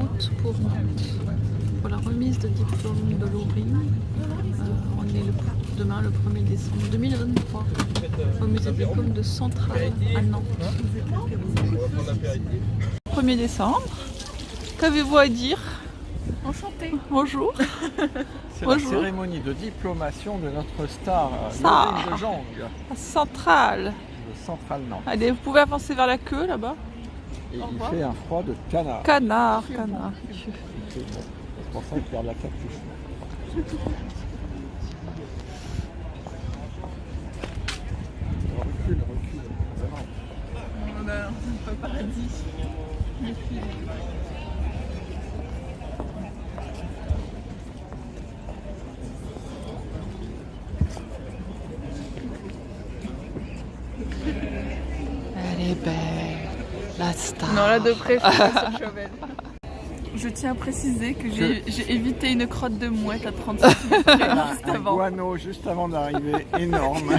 Nantes pour la remise de diplôme de l'ORI. On est demain le 1er décembre 2023 remise de diplôme de Centrale à Nantes. 1er décembre, qu'avez-vous à dire? Enchanté. Bonjour. C'est la cérémonie de diplomation de notre star, Laurine de Jong. Centrale. De Centrale Nantes. Allez, vous pouvez avancer vers la queue là-bas. Et il fait un froid de canard. Canard. C'est pour ça qu'il perd la capuche. Recule. On a un paradis. Elle est belle, la star. Non, là de près, faut pas sur Chauvel. Je tiens à préciser que j'ai évité une crotte de mouette à 30 cm juste Un avant. guano juste avant d'arriver, énorme,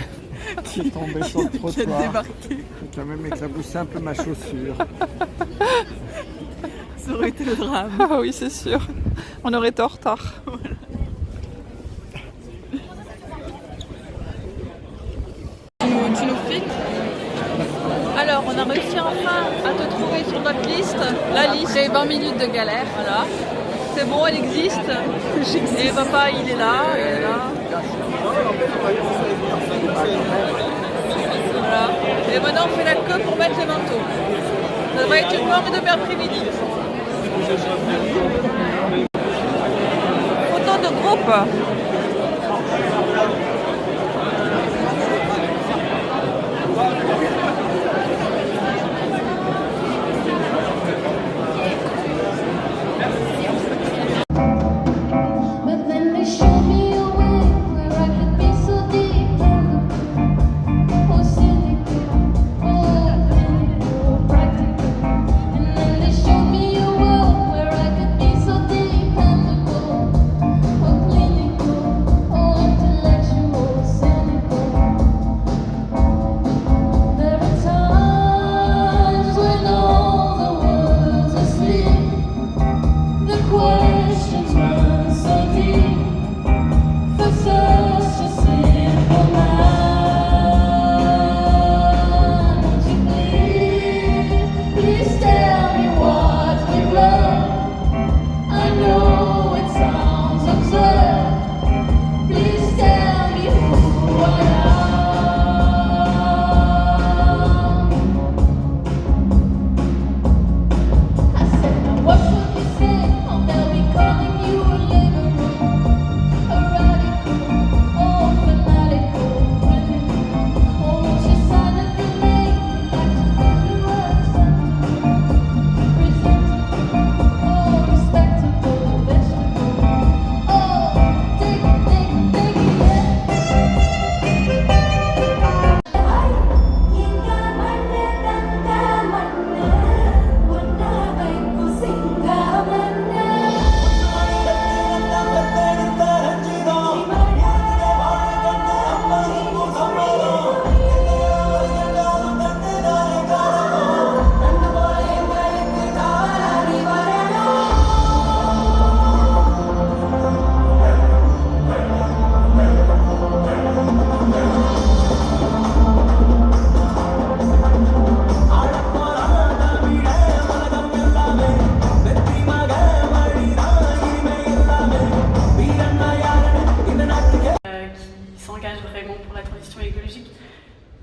qui est tombé sur le Qui a trottoir. débarqué. Qui a même éclaboussé un peu ma chaussure. Ça aurait été le drame. Ah oui, c'est sûr. On aurait été en retard. Tu nous filmes? Alors, on a réussi enfin à te trouver sur notre liste. La liste. Après 20 minutes de galère, voilà. C'est bon, elle existe. Et papa, il est là. Voilà. Et maintenant, on fait la queue pour mettre le manteau. Ça va être une longue demi-après-midi. Photo de groupe.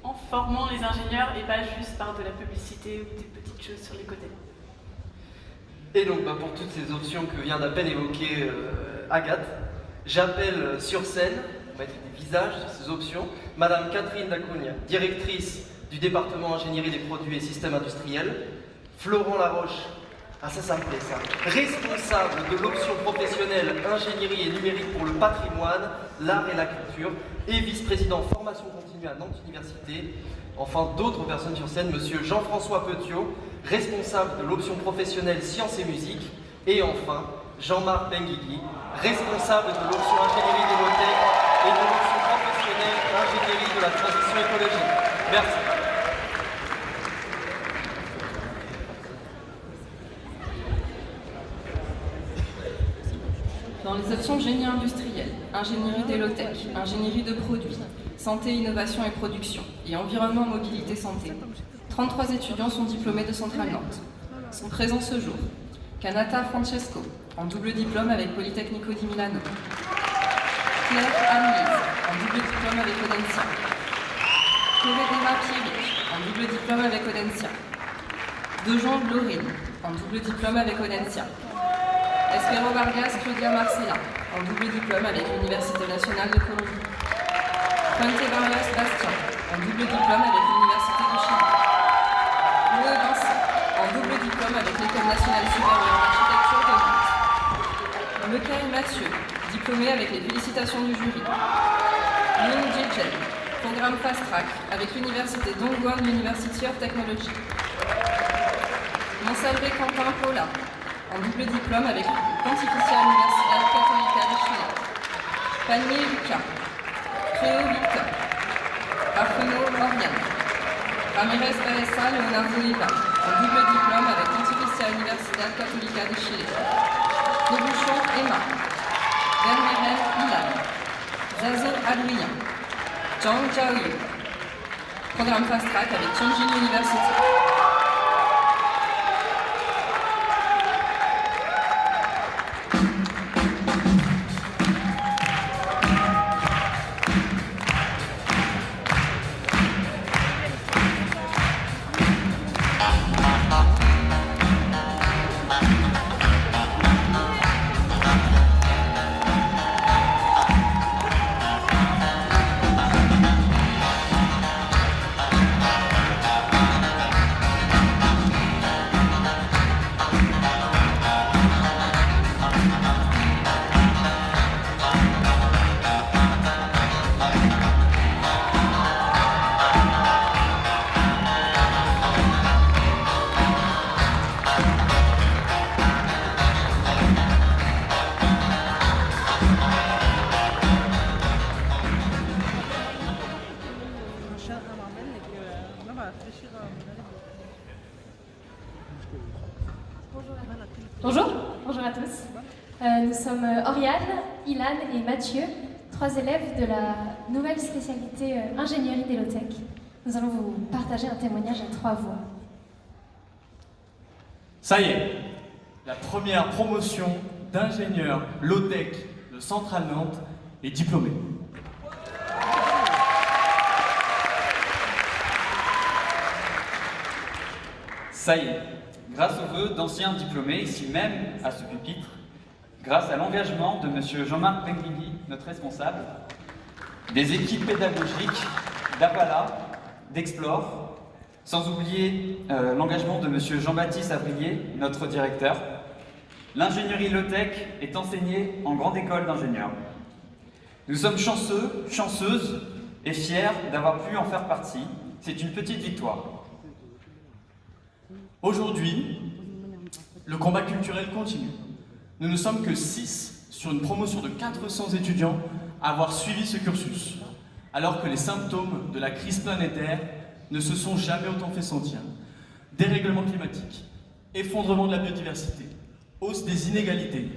En formant les ingénieurs et pas juste par de la publicité ou des petites choses sur les côtés. Et donc pour toutes ces options que vient d'à peine évoquer Agathe, j'appelle sur scène, pour mettre des visages sur ces options, Madame Catherine Dacogna, directrice du département ingénierie des produits et systèmes industriels, Florent Laroche, ah ça me plaît ça, responsable de l'option professionnelle ingénierie et numérique pour le patrimoine, l'art et la culture, et vice-président formation continue à Nantes Université. Enfin, d'autres personnes sur scène, monsieur Jean-François Petiot, responsable de l'option professionnelle sciences et musique. Et enfin, Jean-Marc Benguigui, responsable de l'option ingénierie des low-tech et de l'option professionnelle ingénierie de la transition écologique. Merci. Dans les options génie industriel, ingénierie des low-tech, ingénierie de produits, santé, innovation et production, et environnement, mobilité, santé, 33 étudiants sont diplômés de Centrale Nantes. Sont présents ce jour Kanata Francesco, en double diplôme avec Politecnico di Milano. Claire Anne-Lise, en double diplôme avec Audencia. Corredera Pierrick, en double diplôme avec Audencia. Dejean Laurine, en double diplôme avec Audencia. Espero Vargas Claudia Marcela, en double diplôme avec l'Université nationale de Colombie. Fuente Vargas Bastien, en double diplôme avec l'Université du Chili. Noé Vincent, en double diplôme avec l'École nationale supérieure d'architecture de Nantes. Mekaï Mathieu, diplômé avec les félicitations du jury. Yoon Jae-jen, programme Fast Track avec l'Université Dongguan University of Technology. Monsalve Quentin Paula, en double diplôme avec Pontificia Universidad Católica de Chile. Panier Lucas, Créo Victor, Arfeno Oriane, Ramirez Baeza Leonardo Iva, en double diplôme avec Pontificia Universidad Católica de Chile. Nobuchon Emma, Vermeeren Ilan, Zazo Alouian, Zhang Jiaoyu, programme Fast Track avec Tianjin University. Bonjour à tous. Nous sommes Oriane, Ilan et Mathieu, 3 élèves de la nouvelle spécialité ingénierie des low-tech. Nous allons vous partager un témoignage à 3 voix. Ça y est, la première promotion d'ingénieur low-tech de Centrale Nantes est diplômée. Ça y est, grâce aux vœux d'anciens diplômés, ici même, à ce pupitre, grâce à l'engagement de M. Jean-Marc Benguigui, notre responsable, des équipes pédagogiques d'Apala, d'Explore, sans oublier l'engagement de M. Jean-Baptiste Avrier, notre directeur, l'ingénierie low-tech est enseignée en grande école d'ingénieurs. Nous sommes chanceux, chanceuses et fiers d'avoir pu en faire partie. C'est une petite victoire. Aujourd'hui, le combat culturel continue. Nous ne sommes que 6 sur une promotion de 400 étudiants à avoir suivi ce cursus, alors que les symptômes de la crise planétaire ne se sont jamais autant fait sentir. Dérèglement climatique, effondrement de la biodiversité, hausse des inégalités,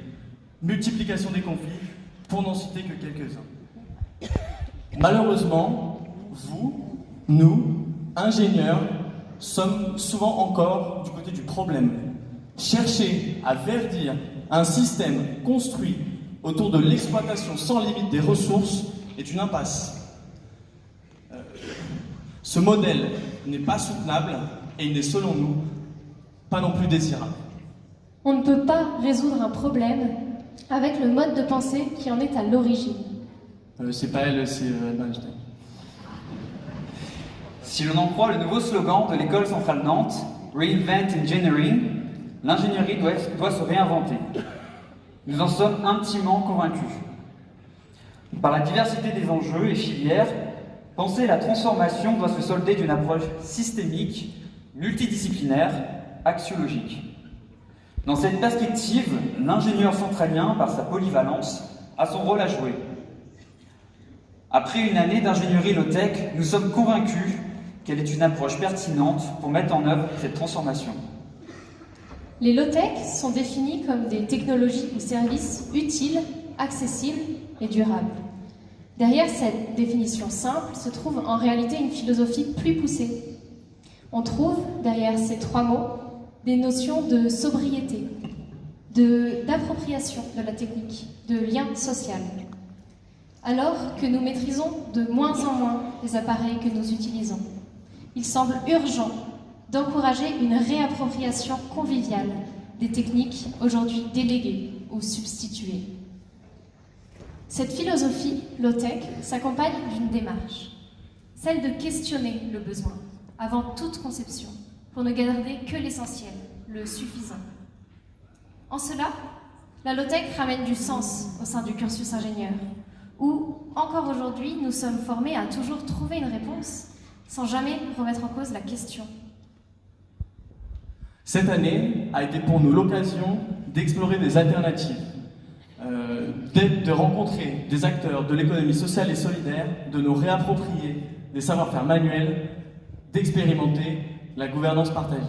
multiplication des conflits, pour n'en citer que quelques-uns. Malheureusement, vous, nous, ingénieurs, sommes souvent encore du côté du problème. Chercher à verdir un système construit autour de l'exploitation sans limite des ressources est une impasse. Ce modèle n'est pas soutenable et il n'est, selon nous, pas non plus désirable. On ne peut pas résoudre un problème avec le mode de pensée qui en est à l'origine. C'est pas elle, c'est Einstein. Si l'on en croit le nouveau slogan de l'école centrale Nantes, Reinvent Engineering, l'ingénierie doit se réinventer. Nous en sommes intimement convaincus. Par la diversité des enjeux et filières, penser la transformation doit se solder d'une approche systémique, multidisciplinaire, axiologique. Dans cette perspective, l'ingénieur centralien, par sa polyvalence, a son rôle à jouer. Après une année d'ingénierie low-tech, nous sommes convaincus qu'elle est une approche pertinente pour mettre en œuvre cette transformation. Les low-tech sont définis comme des technologies ou services utiles, accessibles et durables. Derrière cette définition simple se trouve en réalité une philosophie plus poussée. On trouve derrière ces trois mots des notions de sobriété, d'appropriation de la technique, de lien social. Alors que nous maîtrisons de moins en moins les appareils que nous utilisons, il semble urgent d'encourager une réappropriation conviviale des techniques aujourd'hui déléguées ou substituées. Cette philosophie low-tech s'accompagne d'une démarche, celle de questionner le besoin avant toute conception, pour ne garder que l'essentiel, le suffisant. En cela, la low-tech ramène du sens au sein du cursus ingénieur, où, encore aujourd'hui, nous sommes formés à toujours trouver une réponse, sans jamais remettre en cause la question. Cette année a été pour nous l'occasion d'explorer des alternatives, de rencontrer des acteurs de l'économie sociale et solidaire, de nous réapproprier des savoir-faire manuels, d'expérimenter la gouvernance partagée.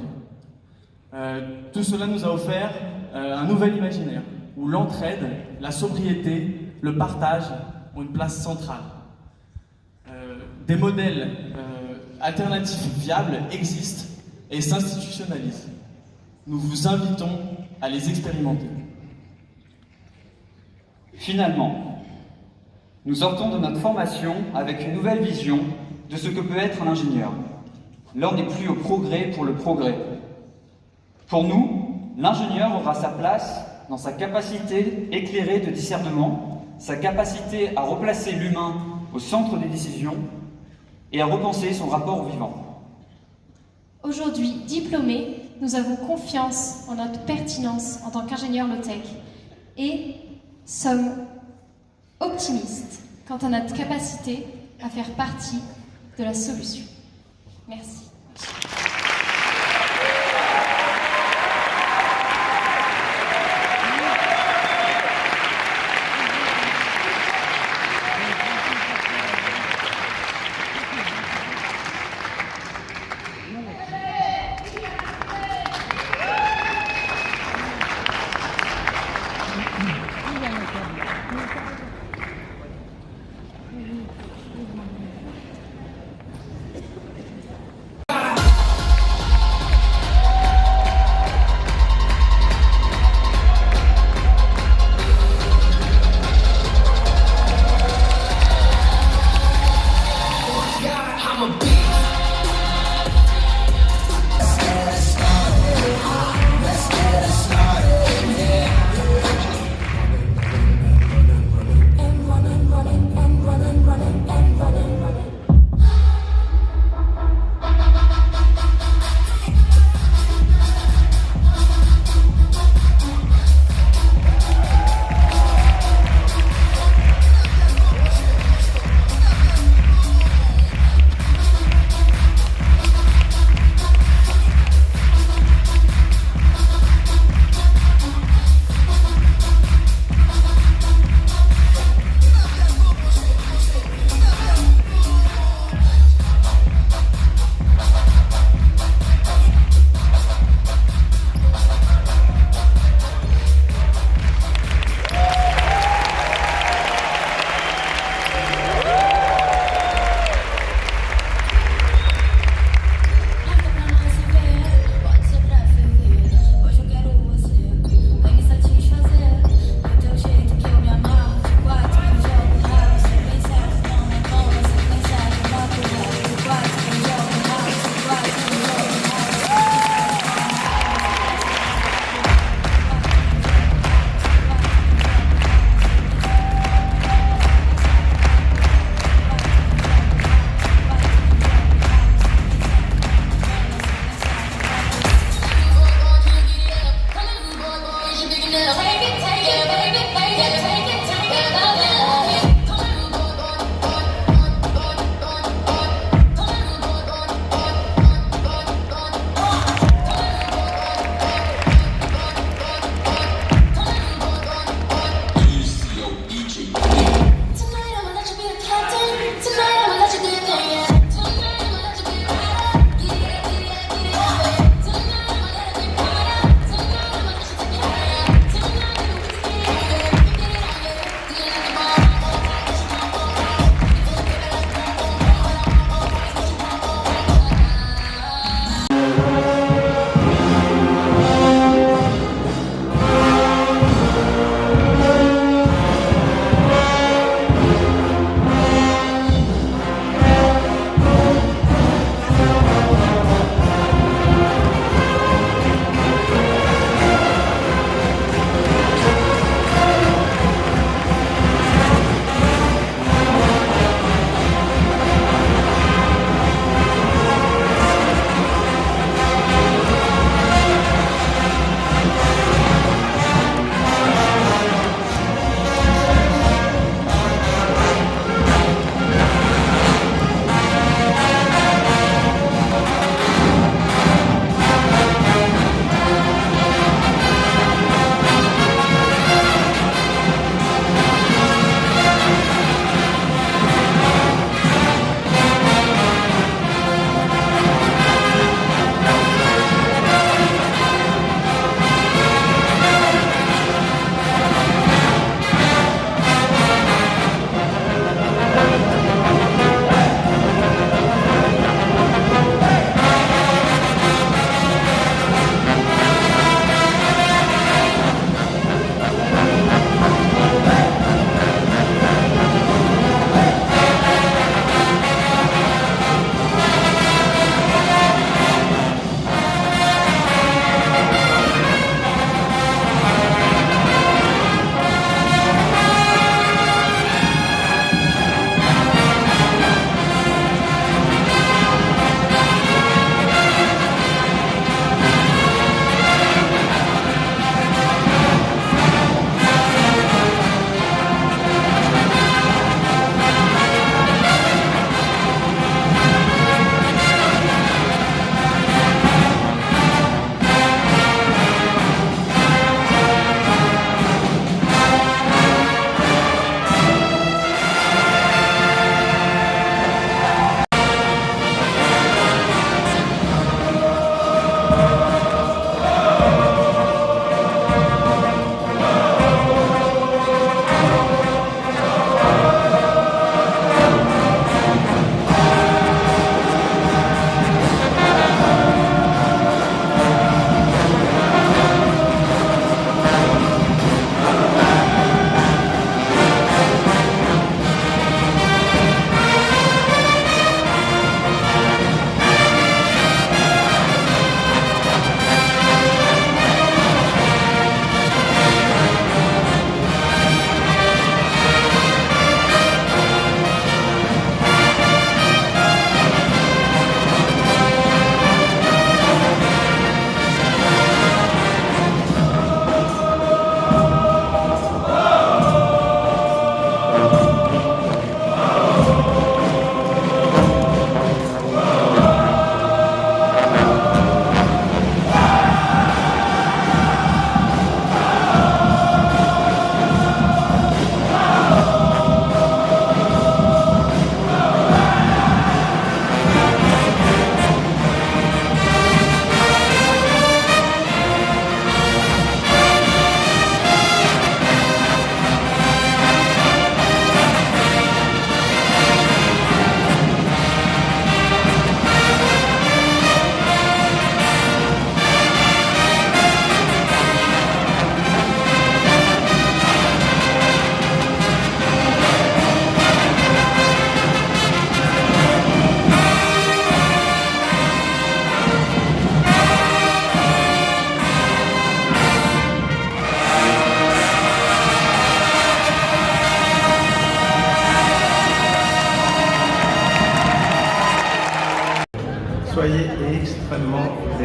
Tout cela nous a offert un nouvel imaginaire, où l'entraide, la sobriété, le partage ont une place centrale. Des modèles alternatifs viables existent et s'institutionnalisent. Nous vous invitons à les expérimenter. Finalement, nous sortons de notre formation avec une nouvelle vision de ce que peut être un ingénieur. L'heure n'est plus au progrès pour le progrès. Pour nous, l'ingénieur aura sa place dans sa capacité éclairée de discernement, sa capacité à replacer l'humain au centre des décisions et à repenser son rapport au vivant. Aujourd'hui, diplômés, nous avons confiance en notre pertinence en tant qu'ingénieur low-tech et sommes optimistes quant à notre capacité à faire partie de la solution. Merci.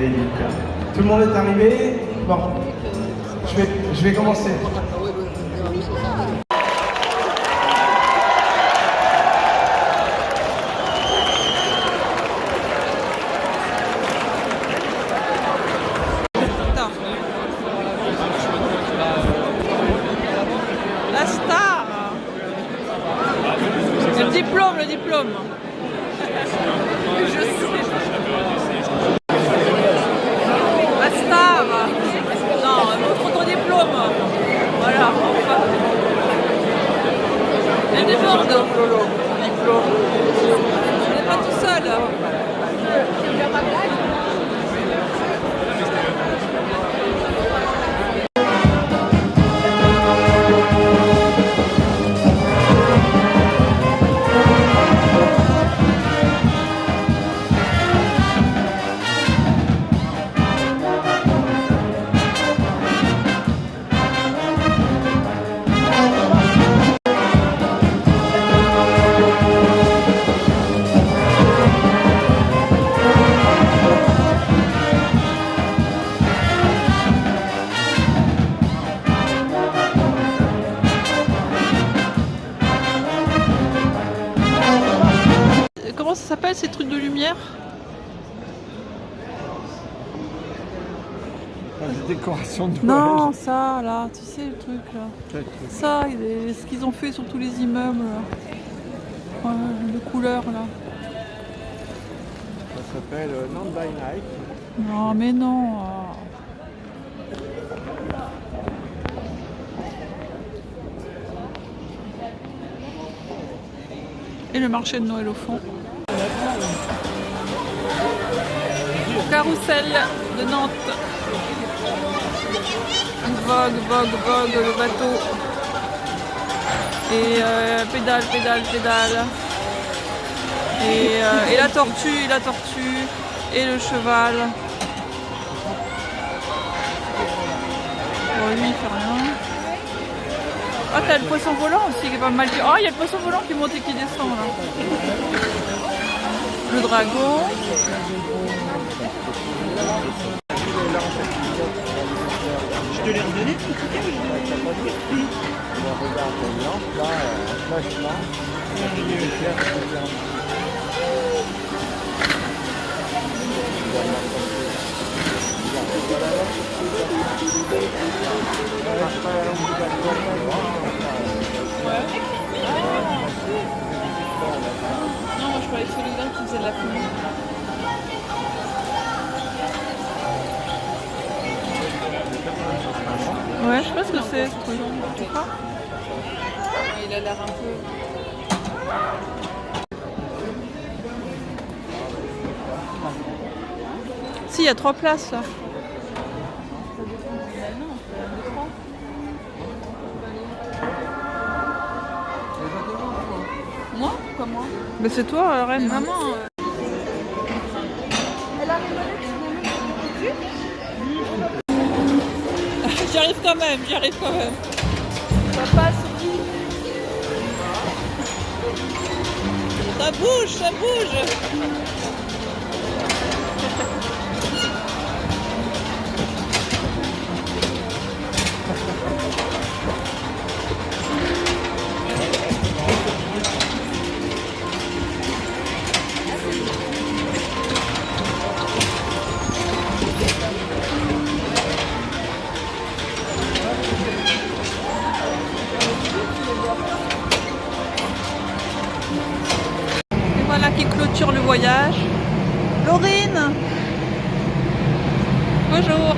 véridique. Tout le monde est arrivé? Bon, je vais commencer. La star. Le diplôme, le diplôme. Je sais. La star. Non, ton diplôme. Voilà, enfin. Il y a du monde. On n'est pas tout seul. Comment ça s'appelle ces trucs de lumière? Des décorations de Noël. Non, ça là, tu sais le truc là. Ça, ce qu'ils ont fait sur tous les immeubles là. Ouais, de couleurs là. Ça s'appelle Not by Night. Non mais non. Et le marché de Noël au fond. Carrousel de Nantes. Vogue, le bateau. Et pédale. Et la tortue, et le cheval. Bon, lui il fait rien. Ah, t'as le poisson volant aussi qui est pas mal. Oh, il y a le poisson volant qui monte et qui descend là. Le dragon. Je te l'ai redonné tout à l'heure. Non, moi je parlais de celui-là qui faisait de la fumée. Ouais, je sais pas ce que c'est ce truc. Tu sais pas? Il a l'air un peu. Si, il y a 3 places là. Moi? Pourquoi moi? Mais c'est toi, Reine. Maman. Elle a J'y arrive quand même. Ça passe, oui. Ça bouge. Voilà qui clôture le voyage. Laurine! Bonjour!